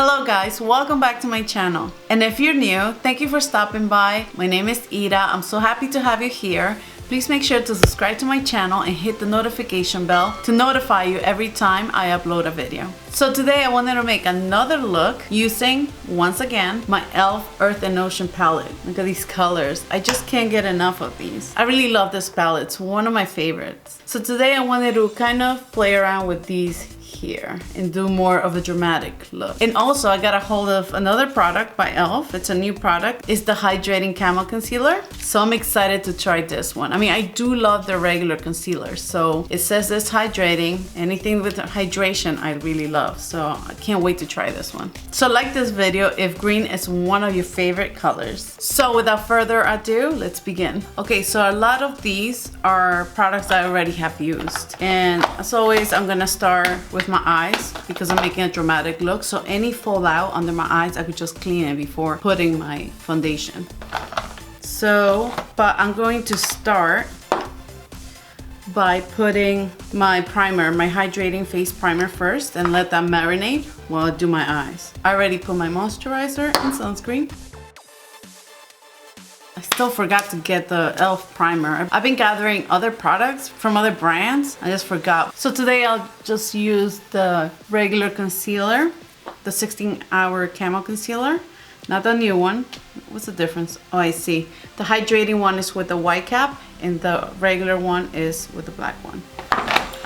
Hello guys, welcome back to my channel. And if you're new, thank you for stopping by. My name is Ida. I'm so happy to have you here. Please make sure to subscribe to my channel and hit the notification bell to notify you every time I upload a video. So today I wanted to make another look using, once again, my ELF Earth and Ocean palette. Look at these colors. I just can't get enough of these. I really love this palette. It's one of my favorites. So today I wanted to kind of play around with these here and do more of a dramatic look. And also I got a hold of another product by ELF. It's a new product. It's the Hydrating Camo Concealer. So I'm excited to try this one. I mean, I do love the regular concealer. So it says it's hydrating. Anything with hydration I really love. So I can't wait to try this one. So like this video if green is one of your favorite colors. So without further ado, let's begin. Okay, so a lot of these are products I already have used. And as always, I'm gonna start with my eyes because I'm making a dramatic look. So any fallout under my eyes, I could just clean it before putting my foundation. So, but I'm going to start by putting my primer, my hydrating face primer first and let that marinate while I do my eyes. I already put my moisturizer and sunscreen. I still forgot to get the ELF primer. I've been gathering other products from other brands. I just forgot. So today I'll just use the regular concealer, the 16-hour camo concealer, not the new one. What's the difference? Oh, I see. The hydrating one is with the white cap and the regular one is with the black one.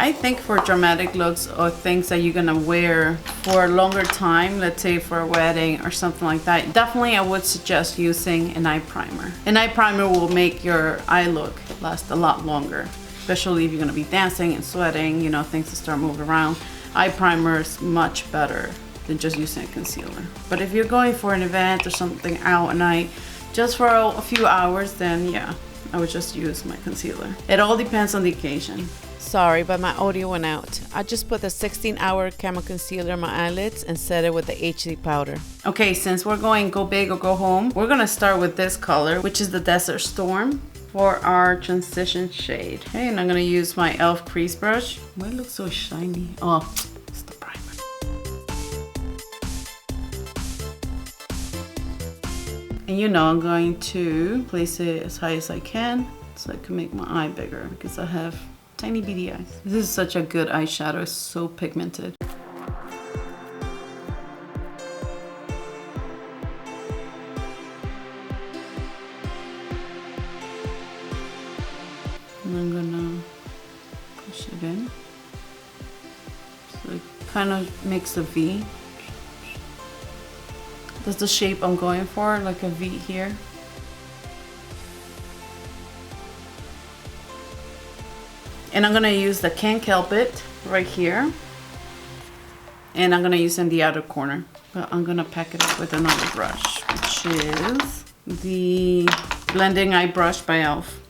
I think for dramatic looks or things that you're gonna wear for a longer time, let's say for a wedding or something like that, definitely I would suggest using an eye primer. An eye primer will make your eye look last a lot longer, especially if you're gonna be dancing and sweating, you know, things to start moving around. Eye primer is much better than just using a concealer. But if you're going for an event or something out at night, just for a few hours, then yeah, I would just use my concealer. It all depends on the occasion. Sorry, but my audio went out. I just put the 16-hour camo concealer on my eyelids and set it with the HD powder. Okay, since we're going go big or go home, we're gonna start with this color, which is the Desert Storm, for our transition shade. Okay, and I'm gonna use my ELF crease brush. Why it looks so shiny? Oh, it's the primer. And you know, I'm going to place it as high as I can so I can make my eye bigger because I have tiny beady eyes. This is such a good eyeshadow. It's so pigmented. And I'm gonna push it in. So it kind of makes a V. That's the shape I'm going for, like a V here. And I'm gonna use the Can't Help It right here. And I'm gonna use in the outer corner. But I'm gonna pack it up with another brush, which is the Blending Eye Brush by ELF.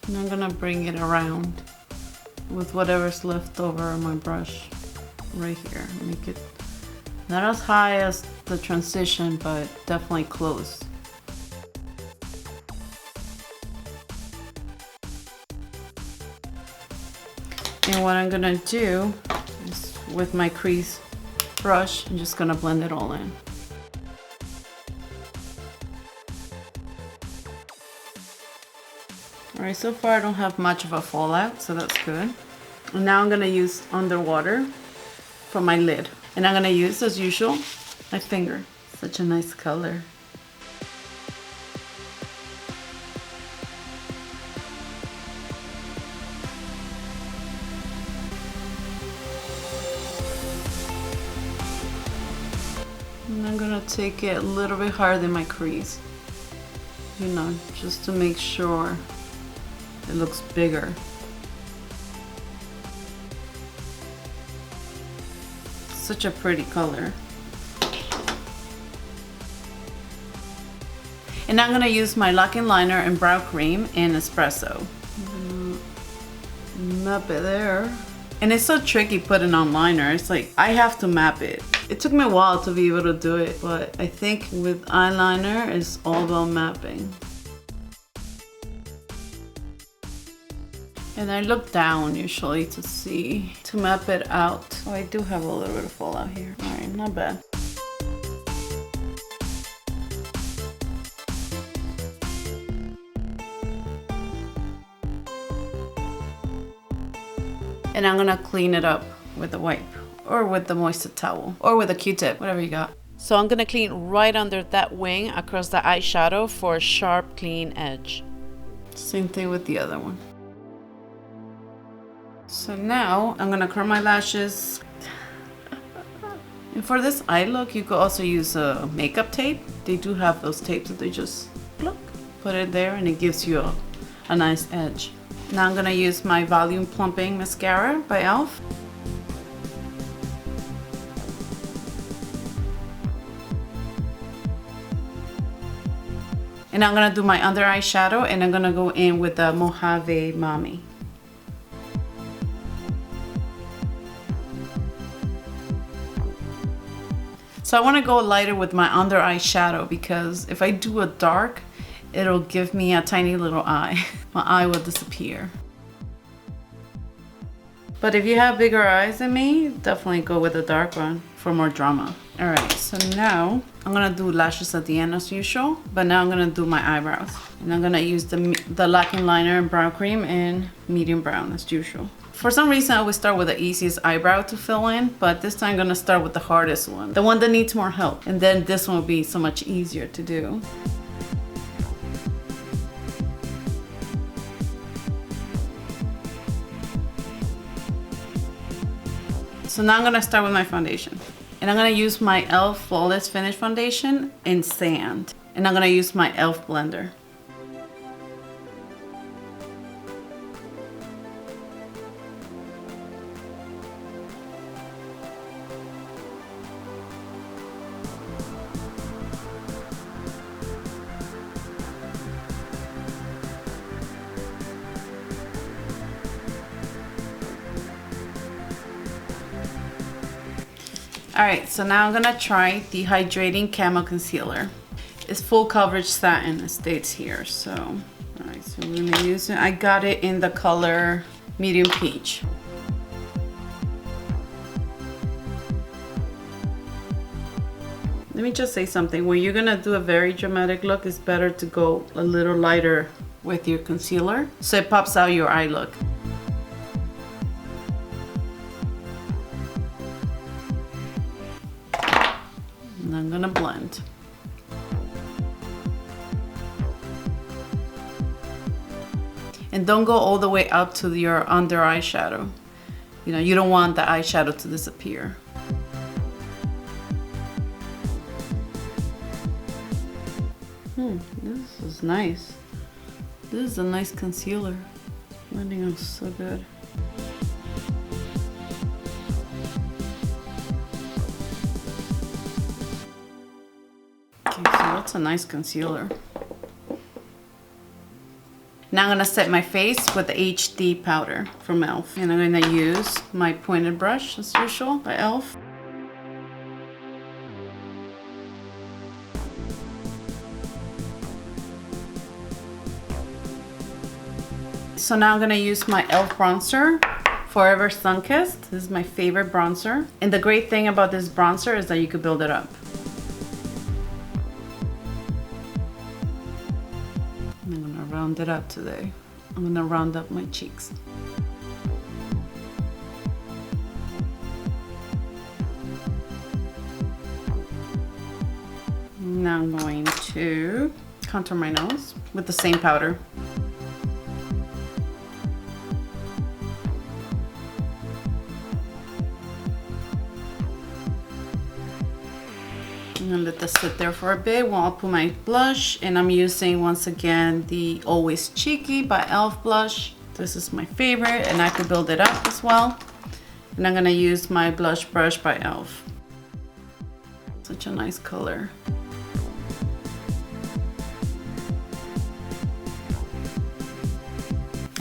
And I'm gonna bring it around with whatever's left over on my brush right here. Make it not as high as the transition, but definitely close. And what I'm gonna do is with my crease brush, I'm just gonna blend it all in. Alright, so far I don't have much of a fallout, so that's good. And now I'm gonna use underwater for my lid. And I'm gonna use, as usual, my finger. Such a nice color. And I'm gonna take it a little bit higher than my crease. You know, just to make sure it looks bigger. Such a pretty color. And I'm gonna use my locking liner and brow cream in Espresso. Map it there. And it's so tricky putting on liner. It's like, I have to map it. It took me a while to be able to do it, but I think with eyeliner, it's all about mapping. And I look down usually to map it out. Oh, I do have a little bit of fallout here. All right, not bad. And I'm gonna clean it up with a wipe or with the moisture towel or with a Q-tip, whatever you got. So I'm gonna clean right under that wing across the eyeshadow for a sharp, clean edge. Same thing with the other one. So now I'm gonna curl my lashes. And for this eye look, you could also use a makeup tape. They do have those tapes that they just put it there and it gives you a nice edge. Now I'm gonna use my Volume Plumping Mascara by ELF. And I'm gonna do my under eye shadow and I'm gonna go in with the Mojave Mami. So I wanna go lighter with my under eye shadow because if I do a dark, it'll give me a tiny little eye. My eye will disappear. But if you have bigger eyes than me, definitely go with a dark one for more drama. All right, so now I'm gonna do lashes at the end as usual, but now I'm gonna do my eyebrows. And I'm gonna use the Lacking Liner and Brow Cream in medium brown as usual. For some reason, I always start with the easiest eyebrow to fill in, but this time I'm gonna start with the hardest one, the one that needs more help. And then this one will be so much easier to do. So now I'm gonna start with my foundation. And I'm gonna use my ELF Flawless Finish Foundation in Sand. And I'm gonna use my ELF blender. Alright, so now I'm gonna try the Hydrating Camo Concealer. It's full coverage satin, it states here. So, alright, so we're gonna use it. I got it in the color medium peach. Let me just say something. When you're gonna do a very dramatic look, it's better to go a little lighter with your concealer so it pops out your eye look. And I'm gonna blend. And don't go all the way up to your under eyeshadow. You know, you don't want the eyeshadow to disappear. This is nice. This is a nice concealer. Blending out so good. Okay, so that's a nice concealer. Now I'm gonna set my face with the HD powder from ELF. And I'm gonna use my pointed brush as usual by ELF. So now I'm gonna use my ELF bronzer, Forever Sunkissed. This is my favorite bronzer. And the great thing about this bronzer is that you could build it up. I'm gonna round it up today. I'm gonna round up my cheeks. Now I'm going to contour my nose with the same powder. I'm gonna let this sit there for a bit while I'll put my blush, and I'm using once again the Always Cheeky by ELF blush. This is my favorite and I could build it up as well. And I'm gonna use my blush brush by ELF. Such a nice color.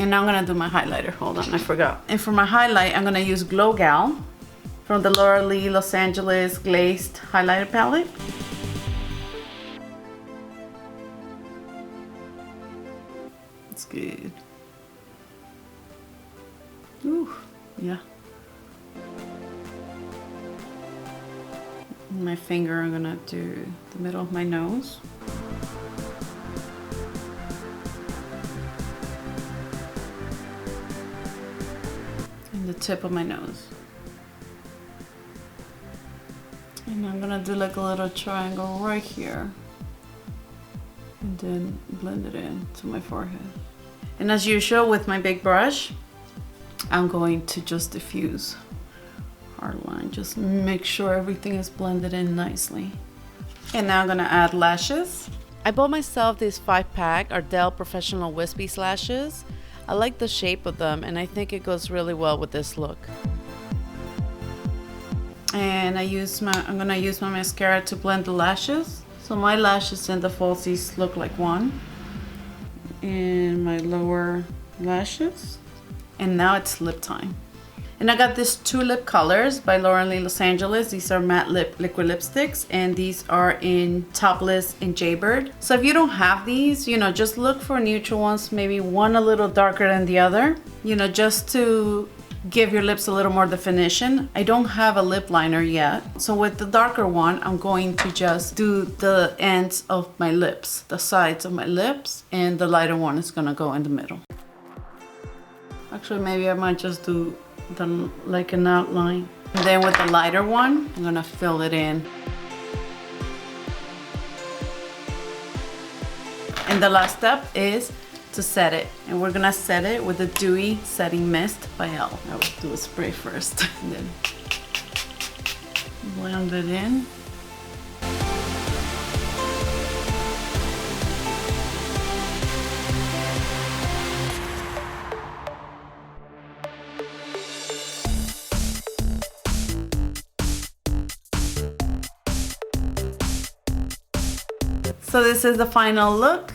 And now I'm gonna do my highlighter. Hold on, I forgot. And for my highlight, I'm gonna use Glow Gal from the Laura Lee Los Angeles Glazed Highlighter Palette. It's good. Ooh, yeah. My finger, I'm gonna do the middle of my nose. And the tip of my nose. And I'm gonna do like a little triangle right here. And then blend it in to my forehead. And as usual with my big brush, I'm going to just diffuse our line. Just make sure everything is blended in nicely. And now I'm gonna add lashes. I bought myself these 5-pack Ardell Professional Wispy lashes. I like the shape of them and I think it goes really well with this look. And I'm gonna use my mascara to blend the lashes. So my lashes and the falsies look like one. And my lower lashes. And now it's lip time. And I got these 2 lip colors by Laura Lee Los Angeles. These are matte liquid lipsticks, and these are in Topless and Jaybird. So if you don't have these, you know, just look for neutral ones, maybe one a little darker than the other, you know, just to give your lips a little more definition. I don't have a lip liner yet. So with the darker one, I'm going to just do the ends of my lips, the sides of my lips, and the lighter one is gonna go in the middle. Actually, maybe I might just do like an outline. And then with the lighter one, I'm gonna fill it in. And the last step is to set it. And we're gonna set it with the DEWY Setting Mist by ELF. I will do a spray first and then blend it in. So this is the final look.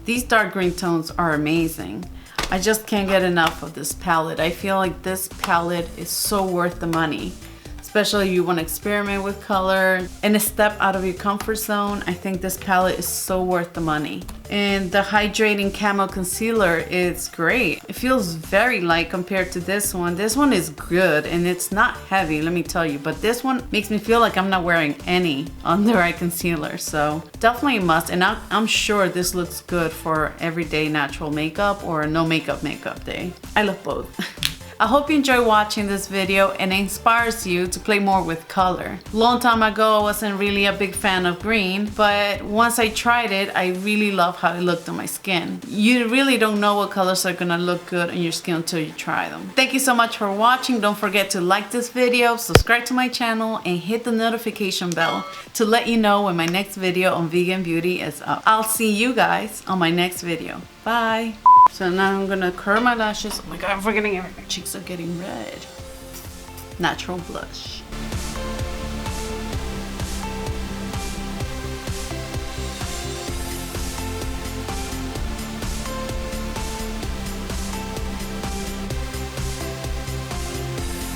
These dark green tones are amazing. I just can't get enough of this palette. I feel like this palette is so worth the money, especially if you want to experiment with color and a step out of your comfort zone. I think this palette is so worth the money. And the Hydrating Camo Concealer is great. It feels very light compared to this one. This one is good and it's not heavy, let me tell you, but this one makes me feel like I'm not wearing any under eye concealer. So definitely a must, and I'm sure this looks good for everyday natural makeup or no makeup day. I love both. I hope you enjoy watching this video and it inspires you to play more with color. Long time ago, I wasn't really a big fan of green, but once I tried it, I really love how it looked on my skin. You really don't know what colors are gonna look good on your skin until you try them. Thank you so much for watching. Don't forget to like this video, subscribe to my channel, and hit the notification bell to let you know when my next video on vegan beauty is up. I'll see you guys on my next video. Bye. So now I'm gonna curl my lashes. Oh my god, I'm forgetting everything. My cheeks are getting red. Natural blush.